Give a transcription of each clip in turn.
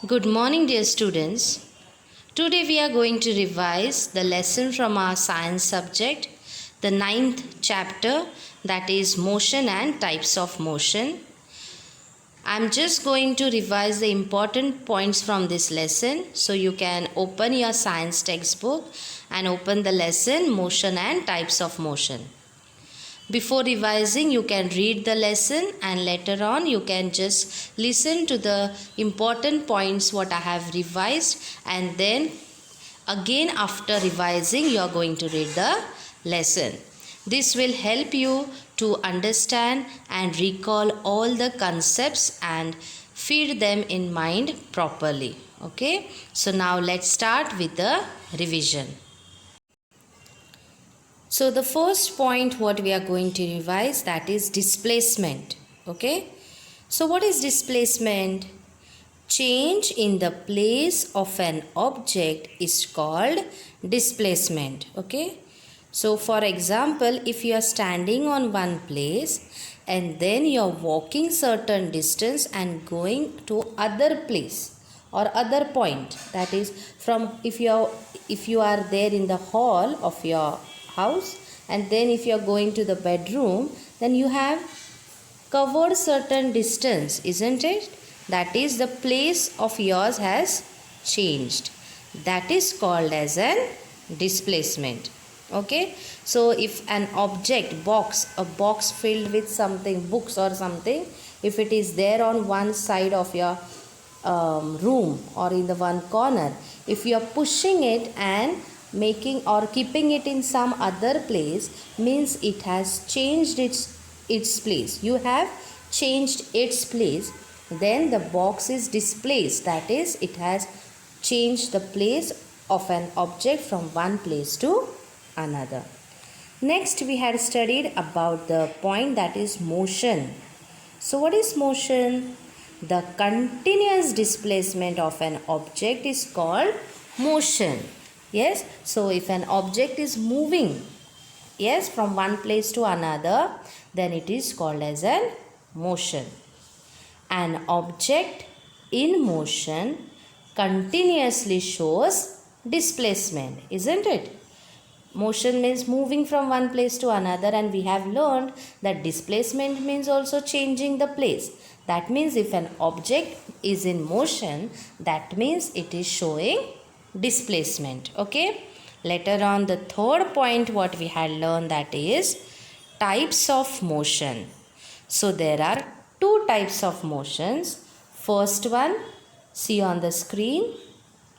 Good morning, dear students. Today we are going to revise the lesson from our science subject, the ninth chapter, that is motion and types of motion. I am just going to revise the important points from this lesson, so you can open your science textbook and open the lesson motion and types of motion. Before revising, you can read the lesson and later on you can just listen to the important points what I have revised, and then again after revising you are going to read the lesson. This will help you to understand and recall all the concepts and feed them in mind properly. Okay, so now let's start with the revision. So the first point what we are going to revise, that is displacement. Okay. So what is displacement? Change in the place of an object is called displacement. Okay. So for example, if you are standing on one place and then you are walking certain distance and going to other place or other point, that is from if you are there in the hall of your house and then if you are going to the bedroom, then you have covered certain distance, isn't it? That is, the place of yours has changed. That is called as an displacement. Okay, so if an object, a box filled with something, books or something, if it is there on one side of your room or in the one corner, if you are pushing it and making or keeping it in some other place, means it has changed its place. You have changed its place, then the box is displaced. That is, it has changed the place of an object from one place to another. Next, we had studied about the point, that is motion. So what is motion? The continuous displacement of an object is called motion. Yes, so if an object is moving, yes, from one place to another, then it is called as an motion. An object in motion continuously shows displacement, isn't it? Motion means moving from one place to another, and we have learned that displacement means also changing the place. That means if an object is in motion, that means it is showing displacement. Okay, later on the third point what we had learned, that is types of motion. So there are two types of motions. First one, see on the screen,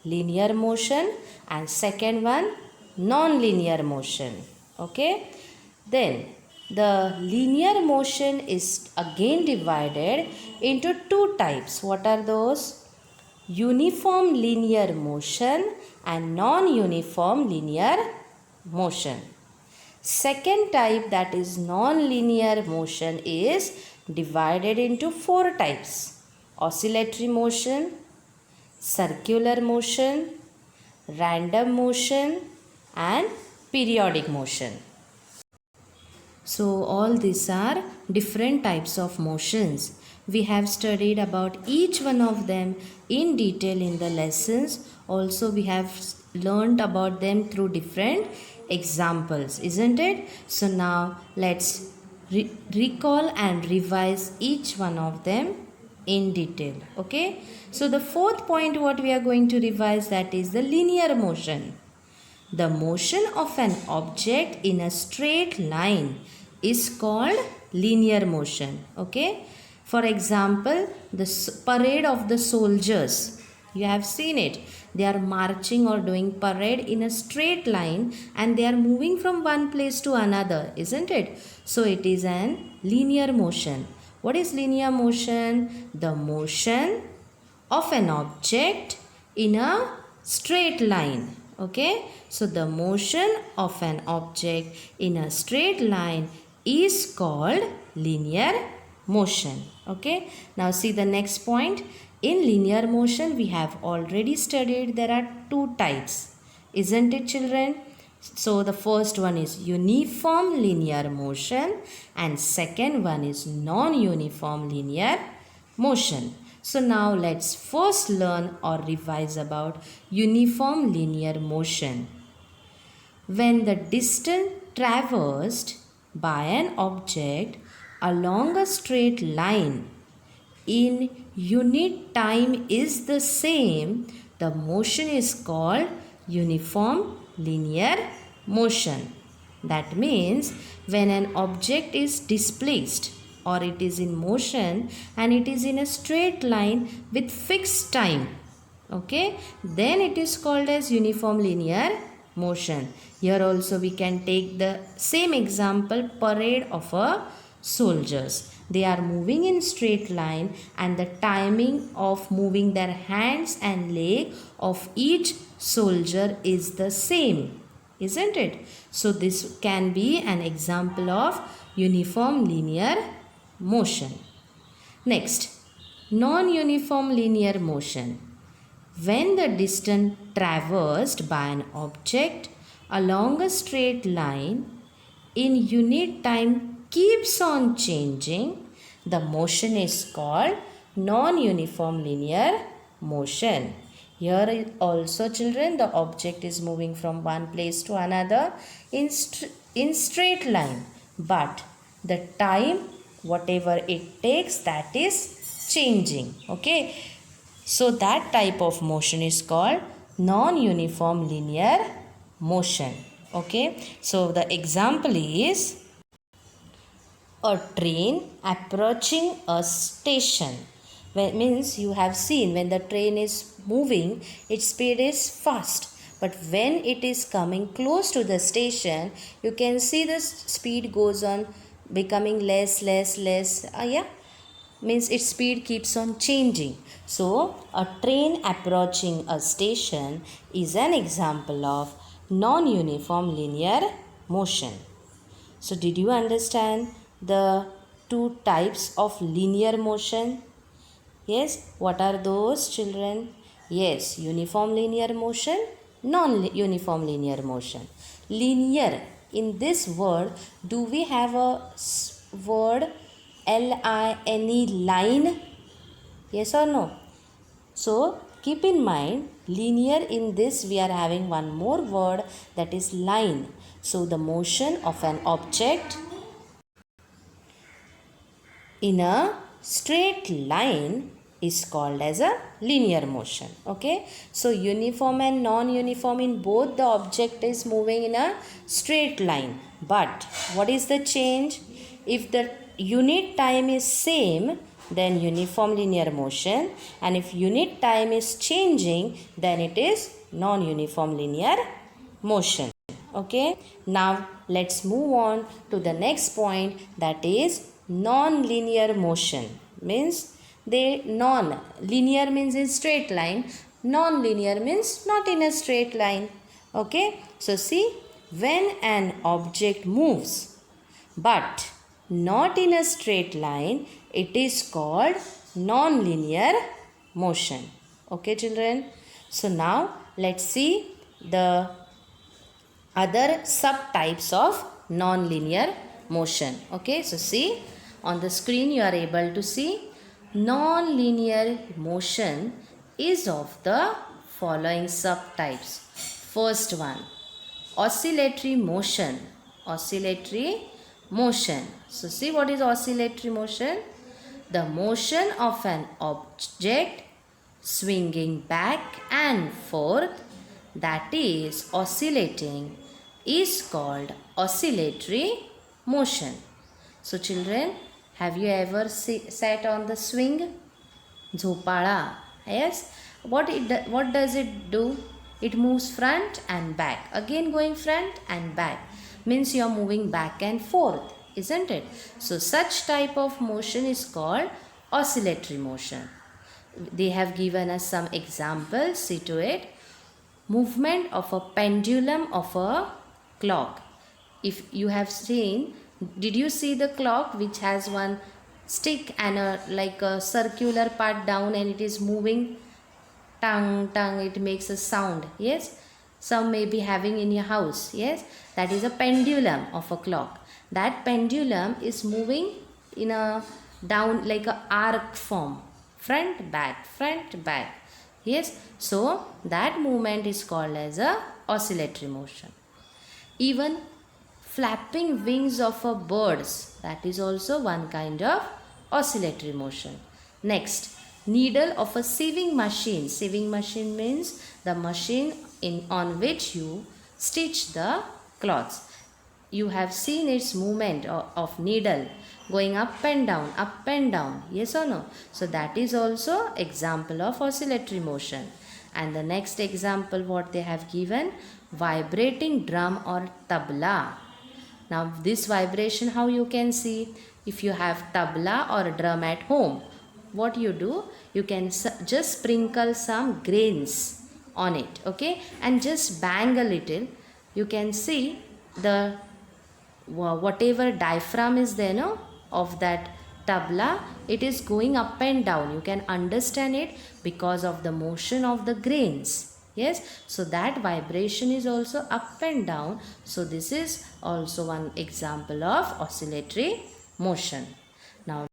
linear motion, and second one, non-linear motion. Okay, then the linear motion is again divided into two types. What are those? Uniform linear motion and non-uniform linear motion. Second type, that is non-linear motion, is divided into four types: oscillatory motion, circular motion, random motion, and periodic motion. So all these are different types of motions. We have studied about each one of them in detail in the lessons. Also we have learned about them through different examples, isn't it? So now let's recall and revise each one of them in detail. Okay, so the fourth point what we are going to revise, that is the linear motion. The motion of an object in a straight line is called linear motion. Okay, for example, the parade of the soldiers, you have seen it. They are marching or doing parade in a straight line and they are moving from one place to another, isn't it? So it is an linear motion. What is linear motion? The motion of an object in a straight line. Okay, so the motion of an object in a straight line is called linear motion. Okay, now see the next point. In linear motion we have already studied there are two types, isn't it, children? So the first one is uniform linear motion and second one is non-uniform linear motion. So now let's first learn or revise about uniform linear motion. When the distance traversed by an object along a straight line in unit time is the same, the motion is called uniform linear motion. That means when an object is displaced or it is in motion and it is in a straight line with fixed time, okay, then it is called as uniform linear motion. Here also we can take the same example, parade of a soldiers. They are moving in straight line and the timing of moving their hands and leg of each soldier is the same, isn't it? So this can be an example of uniform linear motion. Next, non-uniform linear motion. When the distance traversed by an object along a straight line in unit time keeps on changing, the motion is called non-uniform linear motion. Here also, children, the object is moving from one place to another in straight line, but the time whatever it takes, that is changing. Okay, so that type of motion is called non-uniform linear motion. Okay, so the example is a train approaching a station. Means you have seen when the train is moving, its speed is fast. But when it is coming close to the station, you can see the speed goes on becoming less. Means its speed keeps on changing. So a train approaching a station is an example of non-uniform linear motion. So did you understand the two types of linear motion? Yes, what are those, children? Yes, uniform linear motion, non-uniform linear motion. Linear, in this word, do we have a word L-I-N-E, line? Yes or no? So, keep in mind, linear, in this we are having one more word, that is line. So, the motion of an object in a straight line is called as a linear motion. Okay, so uniform and non-uniform, in both the object is moving in a straight line, but what is the change? If the unit time is same, then uniform linear motion, and if unit time is changing, then it is non-uniform linear motion. Okay, now let's move on to the next point, that is non-linear motion. Means non-linear means in straight line, non-linear means not in a straight line. Okay, so see, when an object moves but not in a straight line, it is called non-linear motion. Okay, children, so now let's see the other subtypes of non-linear motion. Okay, so see, on the screen you are able to see non-linear motion is of the following subtypes. First one, oscillatory motion. Oscillatory motion. So see, what is oscillatory motion? The motion of an object swinging back and forth, that is oscillating, is called oscillatory motion. So children, have you ever sat on the swing? Zhopala. Yes. What does it do? It moves front and back. Again going front and back. Means you are moving back and forth, isn't it? So such type of motion is called oscillatory motion. They have given us some examples. See to it. Movement of a pendulum of a clock. If you have seen, did you see the clock which has one stick and like a circular part down, and it is moving tung, it makes a sound. Yes, some may be having in your house. Yes, that is a pendulum of a clock. That pendulum is moving in a down like a arc form front, back. Yes, so that movement is called as a oscillatory motion. Even flapping wings of a birds, that is also one kind of oscillatory motion. Next, needle of a sewing machine. Sewing machine means the machine on which you stitch the cloths. You have seen its movement of needle going up and down, yes or no? So that is also example of oscillatory motion. And the next example what they have given, vibrating drum or tabla. Now this vibration, how you can see? If you have tabla or drum at home, what you do? You can just sprinkle some grains on it, okay, and just bang a little. You can see the whatever diaphragm is there, no, of that tabla, it is going up and down. You can understand it because of the motion of the grains. Yes, so that vibration is also up and down. So this is also one example of oscillatory motion. Now